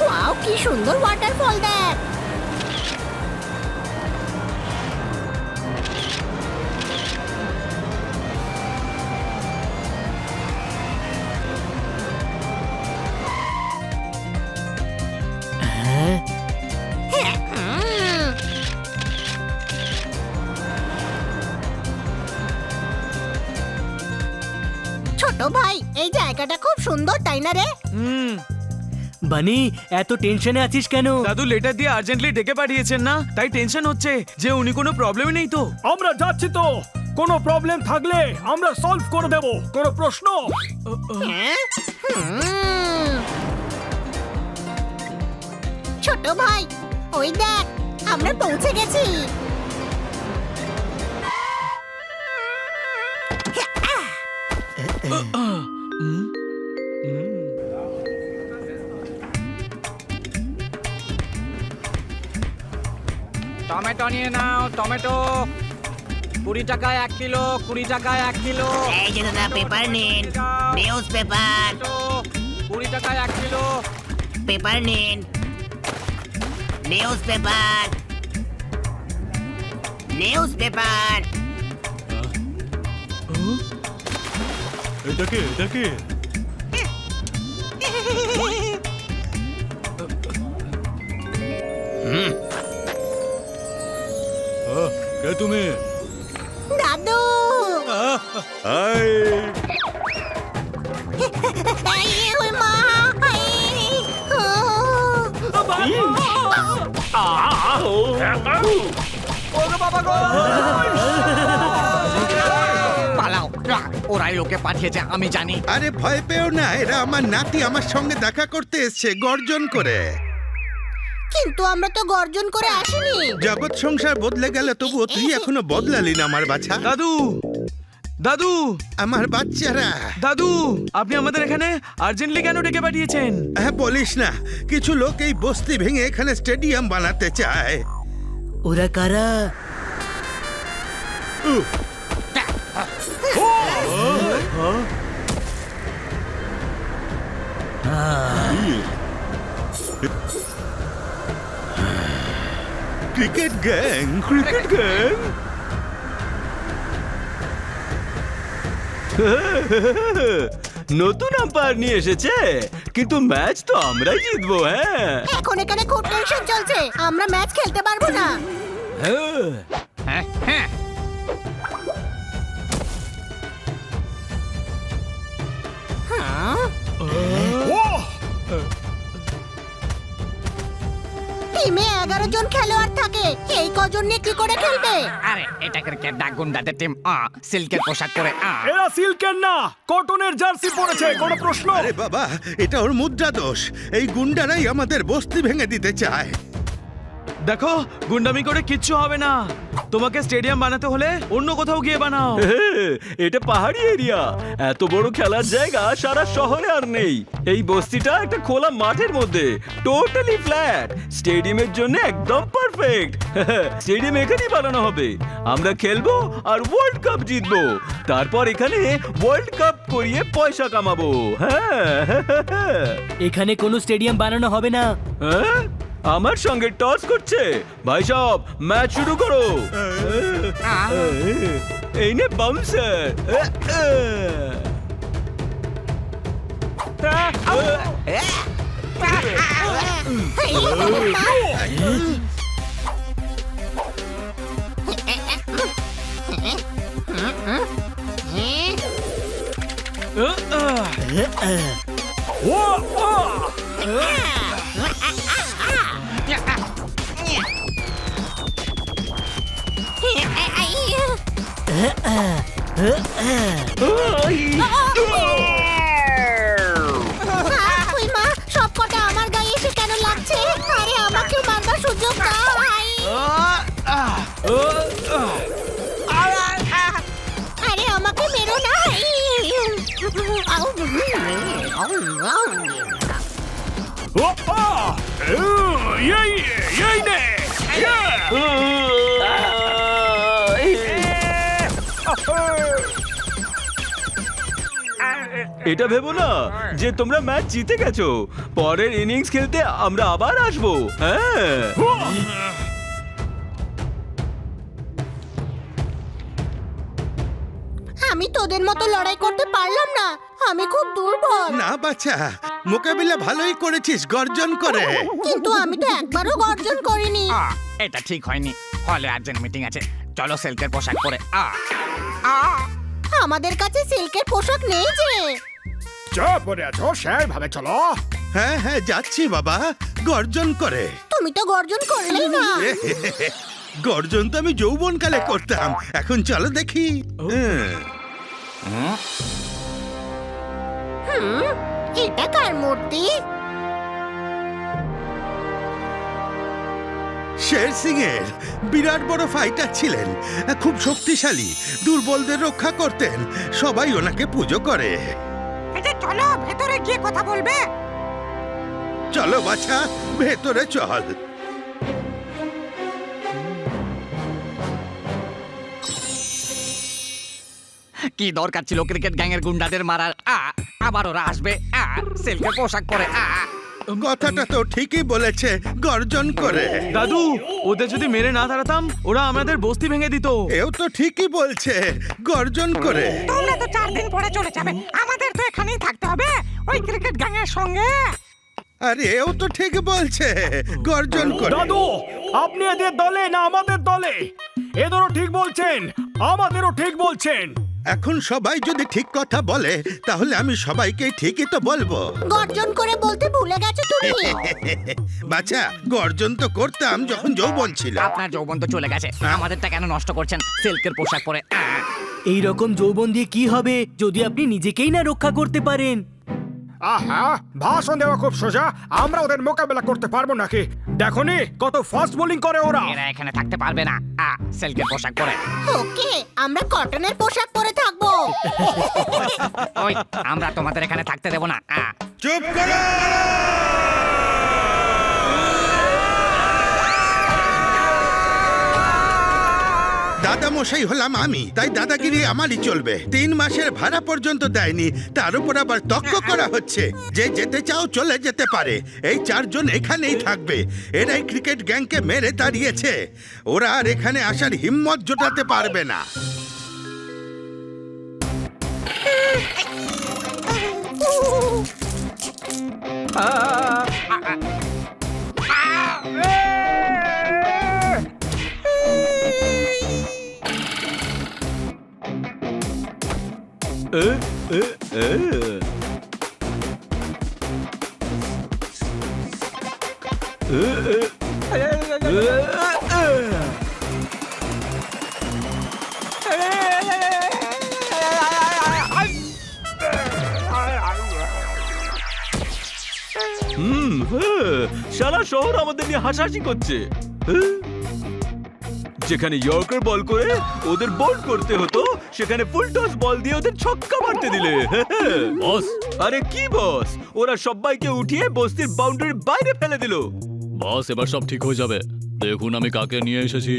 Wow, কি সুন্দর waterfall দেখ। ছোট ভাই, এই জায়গাটা খুব সুন্দর, তাই না রে? বানি, এত টেনশনে আছিস কেন? দাদু লেটার দিয়ে আর্জেন্টলি ডেকে পাঠিয়েছেন না, তাই টেনশন হচ্ছে যে উনি কোনো প্রবলেমই নেই তো। আমরা যাচ্ছি তো, কোনো প্রবলেম থাকলে আমরা সলভ করে দেব। কোনো প্রশ্ন? ছোট ভাই, ওই দেখ, আমরা পৌঁছে গেছি। টমেটো নিয়ে নাও, টমেটো 20 টাকায় 1 কিলো, 20 টাকায় 1 কিলো। এই যে দাদা, পেপার নিন, নিউজ পেপার। 20 টাকায় 1 কিলো। পেপার নিন, নিউজ পেপার, নিউজ পেপার। এটাকে কে তুমি? দাদু, এই ওই মা, পালাও, ওরাই লোকে পাঠিয়েছে, আমি জানি। আরে ভয় পেও না, এরা আমার নাতি আমার সঙ্গে দেখা করতে এসছে গর্জন করে। কিন্তু আমরা তো গর্জন করে আসিনি। জগৎ সংসার বদলে গেল, তবুও তুই এখনো বদলালি না আমার বাছা। দাদু, দাদু, আমার বাচ্চারা। দাদু, আপনি আমাদের এখানে আর্জেন্টলি কেন ডেকে পাঠিয়েছেন? হ্যাঁ, বলিস না, কিছু লোক এই বস্তি ভেঙে এখানে স্টেডিয়াম বানাতে চায়। ওরা কারা? Cricket gang, cricket gang. নতুন আম্পায়ার নিয়ে এসেছে, কিন্তু ম্যাচ তো আমরাই জিতবো। হ্যাঁ, এখন এখানে খুব টেনশন চলছে, আমরা ম্যাচ খেলতে পারবো না। হ্যাঁ হ্যাঁ, টিমে 11 জন খেলোয়াড় থাকে, এই কজন নিয়ে কি করে খেলবে? আরে এটা ক্রিকেট না, গুন্ডাদের টিম। সিল্কের পোশাক করে। এরা সিল্কের না, কটনের জার্সি পরেছে। কোনো প্রশ্ন? আরে বাবা, এটা ওর মুদ্রা দোষ। এই গুন্ডারাই আমাদের বস্তি ভেঙে দিতে চায়। দেখো, গুন্ডামি করে কিচ্ছু হবে না। তোমাকে স্টেডিয়াম বানাতে হলে অন্য কোথাও গিয়ে বানাও। এটা পাহাড়ি এরিয়া, এত বড় খেলার জায়গা সারা শহরে আর নেই। এই বস্তিটা একটা খোলা মাঠের মধ্যে, টোটালি ফ্ল্যাট। স্টেডিয়ামের জন্য একদম পারফেক্ট। স্টেডিয়াম এখানেই বানানো হবে, আমরা খেলবো আর ওয়ার্ল্ড কাপ জিতবো। তারপর এখানে ওয়ার্ল্ড কাপ করিয়ে পয়সা কামাবো। হ্যাঁ, এখানে কোনো স্টেডিয়াম বানানো হবে না। হ্যাঁ, আমার সঙ্গে টস করছে। ভাই সব, ম্যাচ শুরু করো। এই নে বাউন্সার। সব কটা আমার গায়ে এসে কেন লাগছে? আরে আমাকে মারবার সুযোগ দাও। আরে এই নে এটা ভেবো না যে তোমরা ম্যাচ জিতে গেছো, পরের ইনিংস খেলতে আমরা আবার আসবো। হ্যাঁ, আমি তোদের মতো লড়াই করতে পারলাম না, আমি খুব দুর্বল। না বাচ্চা, মোকাবিলা ভালোই করেছিস গর্জন করে। কিন্তু আমি তো একবারও গর্জন করিনি। এটা ঠিক হয়নি, হলে আর্জেন্ট মিটিং আছে, চলো সিল্কের পোশাক পরে। আমাদের কাছে সিল্কের পোশাক নেই যে। যা পরে আছো সেইভাবে চলো। হ্যাঁ হ্যাঁ যাচ্ছি বাবা, গর্জন করে। তুমি তো গর্জন করলেই না। গর্জন তো আমি যৌবনকালে করতাম, এখন চলো দেখি। এটা কার মূর্তি? শের সিং এর বিরাট বড় ফাইটার ছিলেন, খুব শক্তিশালী, দুর্বলদের রক্ষা করতেন, সবাই ওনাকে পুজো করে। চলো ভেতরে গিয়ে কথা বলবে। চলো বাছা, ভেতরে চল। কি দরকার ছিল ক্রিকেট গ্যাংয়ের গুন্ডাদের মারার? আবার ওরা আসবে সিল্কের পোশাক পরে। কথাটা তো ঠিকই বলেছে, গর্জন করে। দাদু, ওদের যদি মেরে না তাড়াতাম ওরা আমাদের বস্তি ভেঙে দিত। এও তো ঠিকই বলছে, গর্জন করে। তোমরা তো 4 দিন পরে চলে যাবে, আমাদের তো এখানেই থাকতে হবে ওই ক্রিকেট গ্যাংয়ের সঙ্গে। আরে এও তো ঠিক বলছে, গর্জন করে। দাদু, আপনি এদের দলে না আমাদের দলে? এদেরও ঠিক বলছেন, আমাদেরও ঠিক বলছেন। এখন সবাই যদি ঠিক কথা বলে তাহলে আমি সবাইকে ঠিকই তো বলবো। গর্জন করে বলতে ভুলে গেছো তুমি। বাচ্চা, গর্জন তো করতাম যখন যৌবন ছিল। আপনার যৌবন তো চলে গেছে, আমাদেরটা কেন নষ্ট করছেন সিল্কের পোশাক পরে? এই রকম যৌবন দিয়ে কি হবে যদি আপনি নিজেকেই না রক্ষা করতে পারেন? আহা, ভাষণ দেওয়া খুব সোজা, আমরা ওদের মোকাবেলা করতে পারবো নাকি? দেখোনি কত ফাস্ট বোলিং করে ওরা। এরা এখানে থাকতে পারবে না সিল্কের পোশাক পরে। ওকে, আমরা কটনের পোশাক পরে থাকবো। ওই আমরা তোমাদের এখানে থাকতে দেব না। চুপ করো! দাদা মশাই হলাম আমি, তাই দাদাগিরি আমারই চলবে। 3 মাসের ভাড়া পর্যন্ত দেয়নি, তার উপর আবার তক্ক করা হচ্ছে। যে যেতে চাও চলে যেতে পারে, এই 4 জন এখানেই থাকবে। এরাই ক্রিকেট গ্যাংকে মেরে তাড়িয়েছে, ওরা আর এখানে আসার হিম্মত জোটাতে পারবে না। সারা শহর আমাদের নিয়ে হাসাহাসি করছে। যেখানে ইয়র্কার বল করে ওদের বোল্ড করতে হতো, সেখানে ফুল টস বল দিয়ে ওদের ছক্কা মারতে দিলে। বস, আরে কি বস, ওরা সবাইকে উঠিয়ে বস্তির বাউন্ডারির বাইরে ফেলে দিল। বস, এবার সব ঠিক হয়ে যাবে, দেখুন আমি কাকে নিয়ে এসেছি।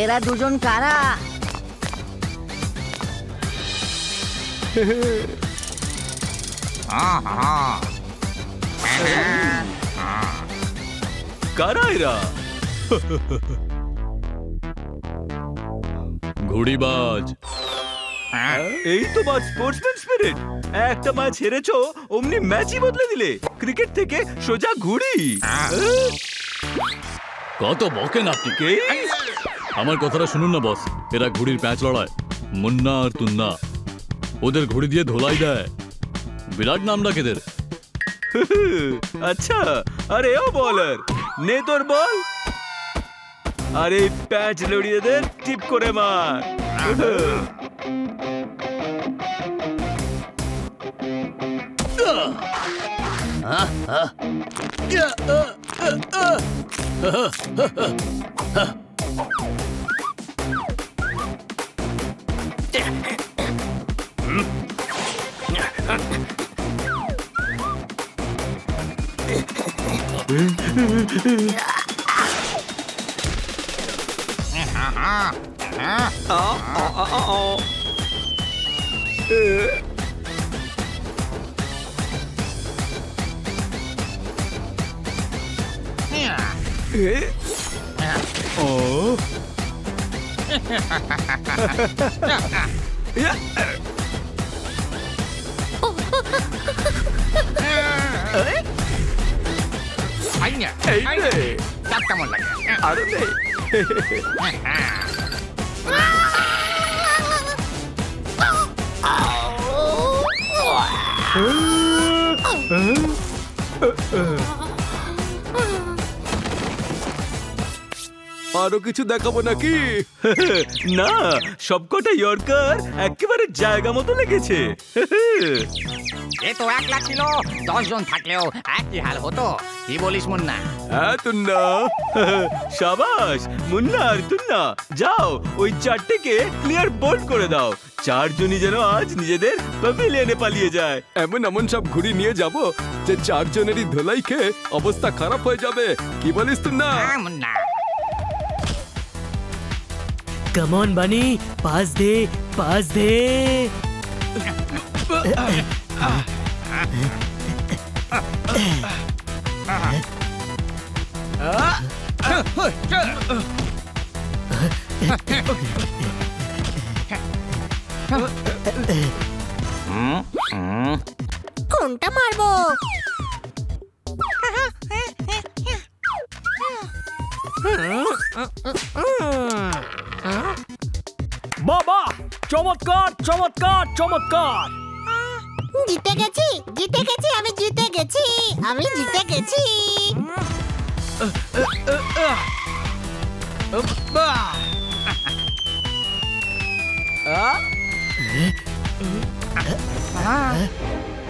এরা দুজন কারা? কারা এরা? ঘুড়িবাজ। এই তো বাজ স্পোর্টসম্যান স্পিরিট। একটা ম্যাচ হেরেছো, অমনি ম্যাচই বদলে দিলে। ক্রিকেট থেকে সোজা ঘুড়ি। কত বকেন আপনি? কে? আমার কথাটা শুনুন না বস, এরা ঘুড়ির প্যাঁচ লড়ায়, মুন্না আর তুন্না। ওদের ঘুড়ি দিয়ে ধোলাই দেয়, বিরাট নাম ডাক এদের। আচ্ছা, আরে ও বলার, নে তোর বল। আর এই প্যাচ লড়িয়ে দে, টিপ করে মার। তার কেমন লাগে আরে নে। আরো কিছু দেখাবো নাকি? না, সবকটা ইয়র্কার একেবারে জায়গা মতো লেগেছে। এ তো একলা ছিল, 10 জন থাকলেও একই হাল হতো। কি বলিস মুন্না? হ্যাঁ তুন্না, সাবাস মুন্না আর তুন্না, যাও ওই চারটেকে ক্লিয়ার বোল্ড করে দাও। 4 জনই যেন আজ নিজেদের প্যাভিলিয়নে পালিয়ে যায়। এমন এমন সব ঘুড়ি নিয়ে যাব যে 4 জনেরই ধোলাই খেয়ে অবস্থা খারাপ হয়ে যাবে। কি বলিস তুন্না? হ্যাঁ মুন্না। কাম অন বানি, পাস দে, পাস দে। কোনটা মারবো? বাবা, চমৎকার চমৎকার চমৎকার! জিতে গেছি, জিতে গেছি, আমি জিতে গেছি, আমি জিতে গেছি।